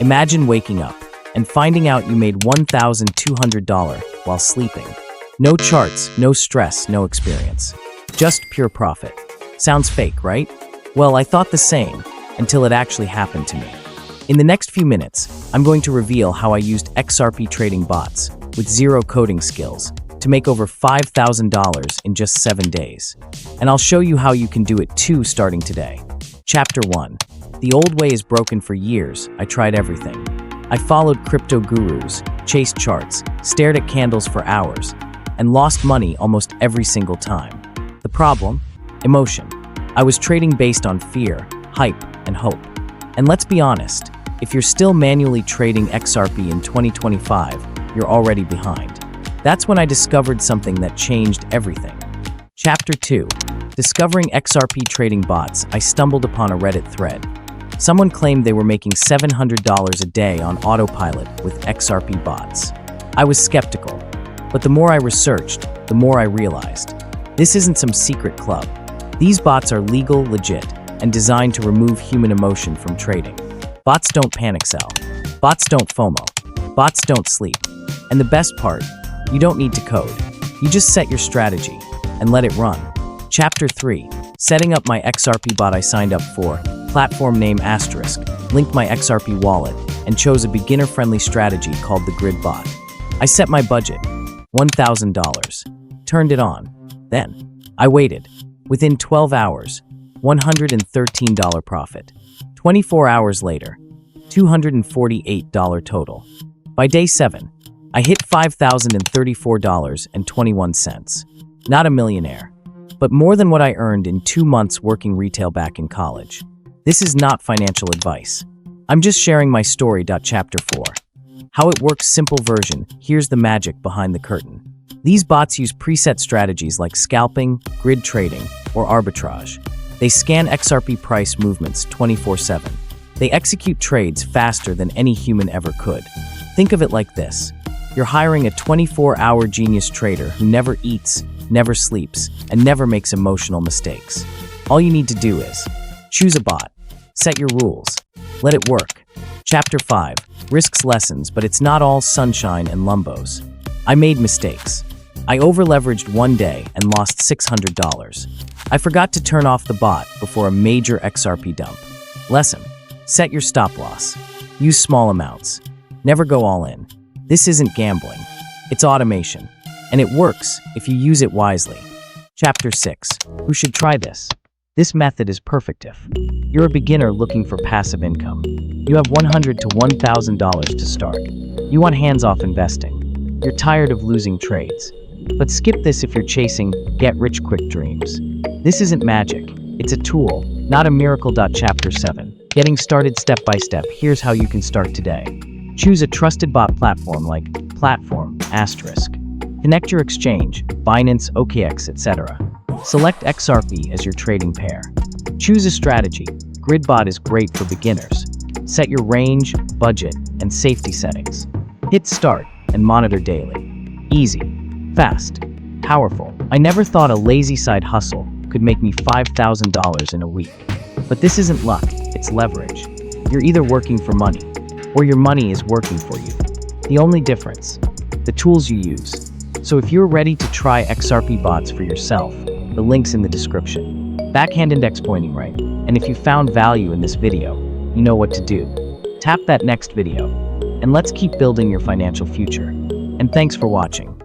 Imagine waking up and finding out you made $1,200 while sleeping. No charts, no stress, no experience. Just pure profit. Sounds fake, right? Well, I thought the same until it actually happened to me. In the next few minutes, I'm going to reveal how I used XRP Trading Bots with zero coding skills to make over $5,000 in just 7 days. And I'll show you how you can do it too starting today. Chapter 1. The old way is broken. For years, I tried everything. I followed crypto gurus, chased charts, stared at candles for hours, and lost money almost every single time. The problem? Emotion. I was trading based on fear, hype, and hope. And let's be honest, if you're still manually trading XRP in 2025, you're already behind. That's when I discovered something that changed everything. Chapter 2. Discovering XRP Trading Bots. I stumbled upon a Reddit thread. Someone claimed they were making $700 a day on autopilot with XRP bots. I was skeptical, but the more I researched, the more I realized. This isn't some secret club. These bots are legal, legit, and designed to remove human emotion from trading. Bots don't panic sell. Bots don't FOMO. Bots don't sleep. And the best part, you don't need to code. You just set your strategy and let it run. Chapter 3. Setting up my XRP bot. I signed up for platform name asterisk, linked my XRP wallet, and chose a beginner-friendly strategy called the Grid Bot. I set my budget, $1,000. Turned it on. Then, I waited. Within 12 hours, $113 profit. 24 hours later, $248 total. By day 7, I hit $5,034.21. Not a millionaire, but more than what I earned in 2 months working retail back in college. This is not financial advice. I'm just sharing my story. Chapter 4. How it works. Simple version. Here's the magic behind the curtain. These bots use preset strategies like scalping, grid trading, or arbitrage. They scan XRP price movements 24/7. They execute trades faster than any human ever could. Think of it like this. You're hiring a 24-hour genius trader who never eats, never sleeps, and never makes emotional mistakes. All you need to do is choose a bot, set your rules, let it work. Chapter 5. Risks. Lessons. But it's not all sunshine and lumbos. I made mistakes. I over-leveraged one day and lost $600. I forgot to turn off the bot before a major XRP dump. Lesson. Set your stop loss. Use small amounts. Never go all in. This isn't gambling. It's automation. And it works if you use it wisely. Chapter 6. Who should try this? This method is perfect if you're a beginner looking for passive income. You have $100 to $1,000 to start. You want hands-off investing. You're tired of losing trades. But skip this if you're chasing get-rich-quick dreams. This isn't magic. It's a tool, not a miracle. Chapter 7. Getting started step by step. Here's how you can start today. Choose a trusted bot platform like platform asterisk. Connect your exchange, Binance, OKX, etc. Select XRP as your trading pair. Choose a strategy. GridBot is great for beginners. Set your range, budget, and safety settings. Hit start and monitor daily. Easy, fast, powerful. I never thought a lazy side hustle could make me $5,000 in a week. But this isn't luck, it's leverage. You're either working for money, or your money is working for you. The only difference, the tools you use. So if you're ready to try XRP bots for yourself, the link's in the description. Backhand index pointing right. And if you found value in this video, you know what to do. Tap that next video, and let's keep building your financial future. And thanks for watching.